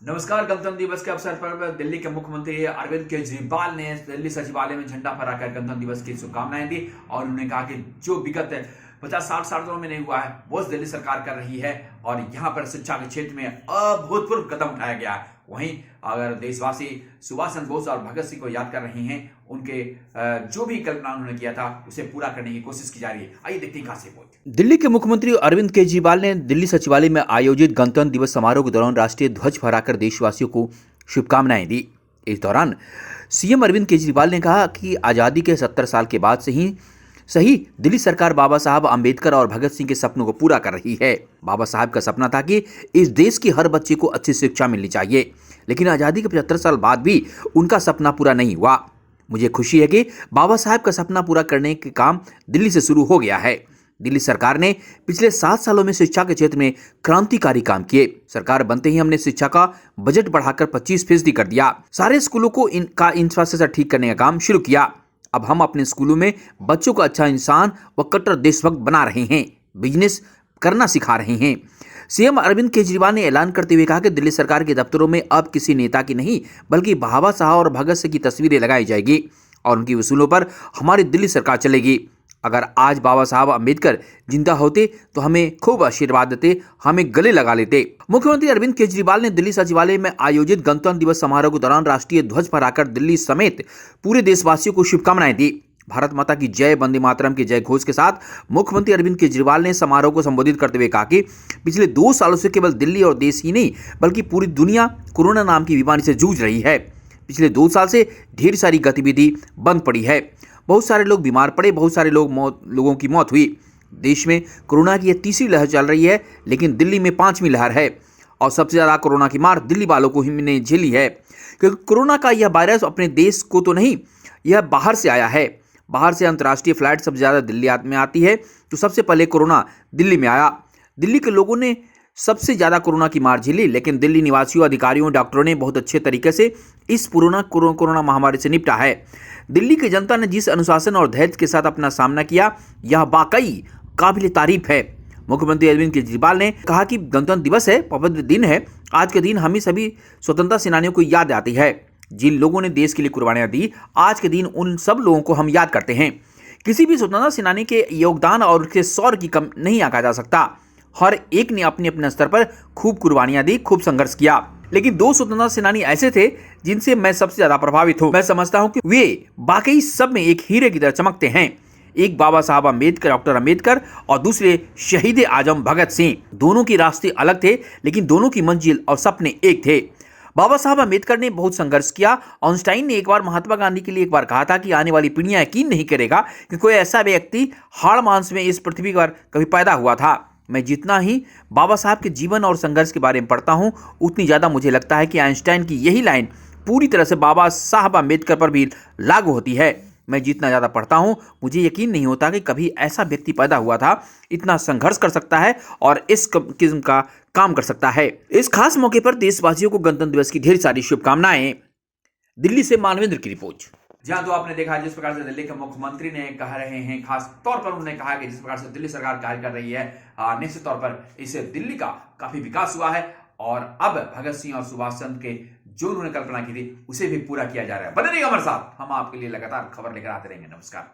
नमस्कार। गणतंत्र दिवस के अवसर पर दिल्ली के मुख्यमंत्री अरविंद केजरीवाल ने दिल्ली सचिवालय में झंडा फहराकर गणतंत्र दिवस की शुभकामनाएं दी और उन्होंने कहा कि जो विगत 50-60 सालों में नहीं हुआ है वो दिल्ली सरकार कर रही है और यहाँ पर शिक्षा के क्षेत्र में अभूतपूर्व कदम उठाया गया है। वहीं अगर देशवासी सुभाष चंद्र बोस और भगत सिंह को याद कर रहे हैं, उनके जो भी कल्पना उन्होंने किया था उसे पूरा करने की कोशिश की जा रही है। आइए देखते हैं कहां से पहुंचे। दिल्ली के मुख्यमंत्री अरविंद केजरीवाल ने दिल्ली सचिवालय में आयोजित गणतंत्र दिवस समारोह के दौरान राष्ट्रीय ध्वज फहराकर देशवासियों को शुभकामनाएं दी। इस दौरान सीएम अरविंद केजरीवाल ने कहा कि आज़ादी के 70 साल के बाद से ही सही दिल्ली सरकार बाबा साहब अंबेडकर और भगत सिंह के सपनों को पूरा कर रही है। बाबा साहब का सपना था कि इस देश की हर बच्चे को अच्छी शिक्षा मिलनी चाहिए, लेकिन आज़ादी के 75 साल बाद भी उनका सपना पूरा नहीं हुआ। मुझे खुशी है कि बाबा साहब का सपना पूरा करने के काम दिल्ली से शुरू हो गया है। दिल्ली सरकार ने पिछले 7 सालों में शिक्षा के क्षेत्र में क्रांतिकारी काम किए। सरकार बनते ही हमने शिक्षा का बजट बढ़ाकर 25% कर दिया। सारे स्कूलों को इनका इंफ्रास्ट्रक्चर ठीक करने का काम शुरू किया। अब हम अपने स्कूलों में बच्चों को अच्छा इंसान व कट्टर देशभक्त बना रहे हैं, बिजनेस करना सिखा रहे हैं। सीएम अरविंद केजरीवाल ने ऐलान करते हुए कहा कि दिल्ली सरकार के दफ्तरों में अब किसी नेता की नहीं बल्कि बाबा साहब और भगत सिंह की तस्वीरें लगाई जाएगी और उनकी वसूलों पर हमारी दिल्ली सरकार चलेगी। अगर आज बाबा साहब अंबेडकर जिंदा होते तो हमें खूब आशीर्वाद देते, हमें गले लगा लेते। मुख्यमंत्री अरविंद केजरीवाल ने दिल्ली सचिवालय में आयोजित गणतंत्र दिवस समारोह के दौरान राष्ट्रीय ध्वज फहराकर दिल्ली समेत पूरे देशवासियों को शुभकामनाएं दी। भारत माता की जय, वंदे मातरम के जय घोष के साथ मुख्यमंत्री अरविंद केजरीवाल ने समारोह को संबोधित करते हुए कहा कि पिछले 2 सालों से केवल दिल्ली और देश ही नहीं बल्कि पूरी दुनिया कोरोना नाम की बीमारी से जूझ रही है। पिछले 2 साल से ढेर सारी गतिविधि बंद पड़ी है, बहुत सारे लोग बीमार पड़े, बहुत सारे लोगों की मौत हुई। देश में कोरोना की यह तीसरी लहर चल रही है, लेकिन दिल्ली में 5वीं लहर है और सबसे ज़्यादा कोरोना की मार दिल्ली वालों को ही ने झेली है, क्योंकि कोरोना का यह वायरस अपने देश को तो नहीं, यह बाहर से आया है। बाहर से अंतर्राष्ट्रीय फ्लाइट सबसे ज़्यादा दिल्ली में आती है, तो सबसे पहले कोरोना दिल्ली में आया। दिल्ली के लोगों ने सबसे ज़्यादा कोरोना की मार झेली, लेकिन दिल्ली निवासियों, अधिकारियों, डॉक्टरों ने बहुत अच्छे तरीके से इस कोरोना महामारी से निपटा है। दिल्ली की जनता ने जिस अनुशासन और धैर्य के साथ अपना सामना किया, यह वाकई काबिल तारीफ है। मुख्यमंत्री अरविंद केजरीवाल ने कहा कि गणतंत्र दिवस है, पवित्र दिन है। आज के दिन हमें सभी स्वतंत्रता सेनानियों को याद आती है, जिन लोगों ने देश के लिए कुर्बानियां दी। आज के दिन उन सब लोगों को हम याद करते हैं। किसी भी स्वतंत्रता सेनानी के योगदान और उसके शौर्य की कम नहीं आंका जा सकता। हर एक ने अपने अपने स्तर पर खूब कुर्बानियां दी, खूब संघर्ष किया, लेकिन 2 स्वतंत्रता सेनानी ऐसे थे जिनसे मैं सबसे ज्यादा प्रभावित हूं। मैं समझता हूं कि वे वाकई सब में एक हीरे की तरह चमकते हैं। एक बाबा साहब अंबेडकर, डॉक्टर अंबेडकर, और दूसरे शहीद आजम भगत सिंह। दोनों के रास्ते अलग थे, लेकिन दोनों की मंजिल और सपने एक थे। बाबा साहब अंबेडकर ने बहुत संघर्ष किया। आइंस्टाइन ने एक बार महात्मा गांधी के लिए एक बार कहा था कि आने वाली पीढ़ियां यकीन नहीं करेगा कि कोई ऐसा व्यक्ति हाड़ मांस में इस पृथ्वी पर कभी पैदा हुआ था। मैं जितना ही बाबा साहब के जीवन और संघर्ष के बारे में पढ़ता हूं, उतनी ज़्यादा मुझे लगता है कि आइंस्टाइन की यही लाइन पूरी तरह से बाबा साहब अंबेडकर पर भी लागू होती है। मैं जितना ज़्यादा पढ़ता हूं, मुझे यकीन नहीं होता कि कभी ऐसा व्यक्ति पैदा हुआ था, इतना संघर्ष कर सकता है और इस किस्म का काम कर सकता है। इस खास मौके पर देशवासियों को गणतंत्र दिवस की ढेर सारी शुभकामनाएं। दिल्ली से मानवेंद्र की रिपोर्ट। जहां तो आपने देखा जिस प्रकार से दिल्ली के मुख्यमंत्री ने कह रहे हैं, खास तौर पर उन्होंने कहा कि जिस प्रकार से दिल्ली सरकार कार्य कर रही है, निश्चित तौर पर इससे दिल्ली का काफी विकास हुआ है और अब भगत सिंह और सुभाष चंद्र के जो उन्होंने कल्पना की थी उसे भी पूरा किया जा रहा है। बने रहिए हमारे साथ, हम आपके लिए लगातार खबर लेकर आते रहेंगे। नमस्कार।